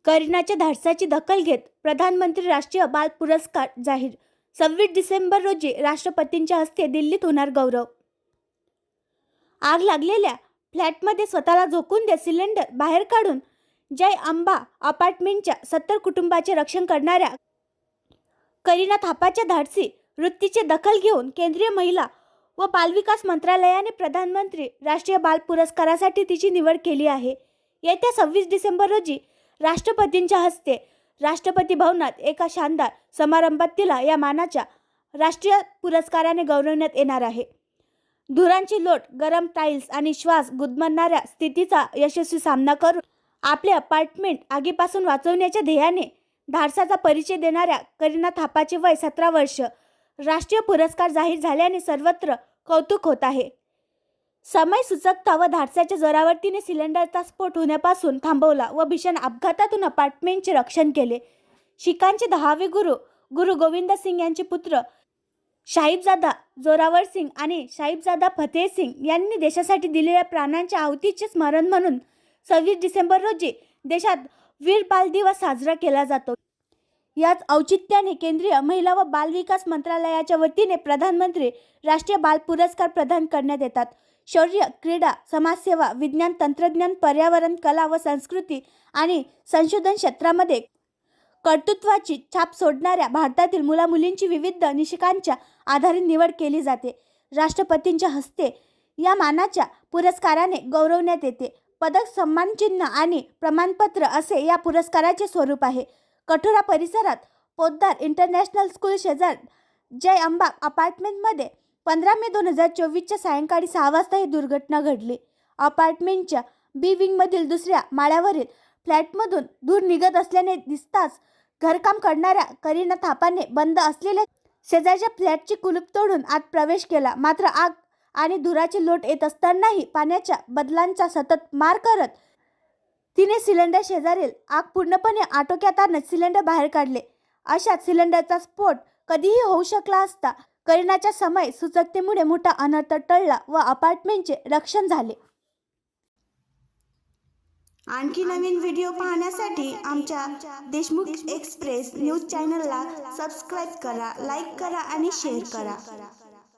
करीनाच्या धाडसाची दखल घेत प्रधानमंत्री राष्ट्रीय बाल पुरस्कार जाहीर. 26 डिसेंबर रोजी राष्ट्रपतींच्या हस्ते दिल्लीत होणार गौरव. आग लागलेल्या फ्लॅटमध्ये स्वतःला झोकून देत सिलेंडर बाहेर काढून जय अंबा अपार्टमेंटच्या 70 कुटुंबांचे रक्षण करणाऱ्या करीना थापाच्या धाडसी वृत्तीची दखल घेऊन केंद्रीय महिला व बालविकास मंत्रालयाने प्रधानमंत्री राष्ट्रीय बाल पुरस्कारासाठी तिची निवड केली आहे. येत्या 26 डिसेंबर रोजी राष्ट्रपतींच्या हस्ते राष्ट्रपती भवनात एका शानदार समारंभात तिला या मानाच्या राष्ट्रीय पुरस्काराने गौरवण्यात येणार आहे. धुरांची लोट, गरम टाईल्स आणि श्वास गुदमरणाऱ्या स्थितीचा यशस्वी सामना करून आपले अपार्टमेंट आगीपासून वाचवण्याच्या ध्येयाने धाडसाचा परिचय देणाऱ्या करीना थापाचे वय 17 वर्ष. राष्ट्रीय पुरस्कार जाहीर झाल्याने सर्वत्र कौतुक होत आहे. समय सूचकता व धाडसाच्या जोरावर तिने सिलेंडरचा स्फोट होण्यापासून थांबवला व भीषण अपघातातून अपार्टमेंटचे रक्षण केले. शीखांचे 10वे गुरु गोविंद सिंग यांचे पुत्र साहिबजादा जोरावर सिंग आणि साहिबजादा फतेह सिंग यांनी देशासाठी दिलेल्या प्राणांच्या आहुतीचे स्मरण म्हणून 26 डिसेंबर रोजी देशात वीर बाल दिवस साजरा केला जातो. याच औचित्याने केंद्रीय महिला व बाल विकास मंत्रालयाच्या वतीने प्रधानमंत्री राष्ट्रीय बाल पुरस्कार प्रदान करण्यात येतात. शौर्य, क्रीडा, समाजसेवा, विज्ञान, तंत्रज्ञान, पर्यावरण, कला व संस्कृती आणि संशोधन क्षेत्रामध्ये कर्तृत्वाची छाप सोडणाऱ्या भारतातील मुलामुलींची विविध निष्कर्षांच्या आधारे निवड केली जाते. राष्ट्रपतींच्या हस्ते या मानाच्या पुरस्काराने गौरवण्यात येते. पदक, सन्मानचिन्ह आणि प्रमाणपत्र असे या पुरस्काराचे स्वरूप आहे. कठोरा परिसरात पोद्दार इंटरनॅशनल स्कूल शेजार जय अंबा अपार्टमेंटमध्ये 15 मे 2024च्या सायंकाळी 6 वाजता ही दुर्घटना घडली. अपार्टमेंटच्या बी विंगमधील दुसऱ्या माळ्यावरील फ्लॅटमधून धूर निघत असल्याने दिसताच घरकाम करणाऱ्या करीना थापाने बंद असलेल्या शेजारच्या फ्लॅटची कुलूप तोडून आत प्रवेश केला. मात्र आग आणि धुराची लोट येत असतानाही पाण्याच्या बदलांचा सतत मार करत तिने सिलेंडर शेजारील आग पूर्णपणे आटोक्यात आणत सिलेंडर बाहेर काढले. अशात सिलेंडरचा स्फोट कधीही होऊ शकला असता. करीनाच्या समय सूचकतेमुळे मोठा अनर्थ टळला व अपार्टमेंटचे रक्षण झाले. आणखी नवीन व्हिडिओ पाहण्यासाठी आमच्या देशमुख एक्सप्रेस न्यूज चॅनलला सबस्क्राईब करा, लाईक करा आणि शेअर करा.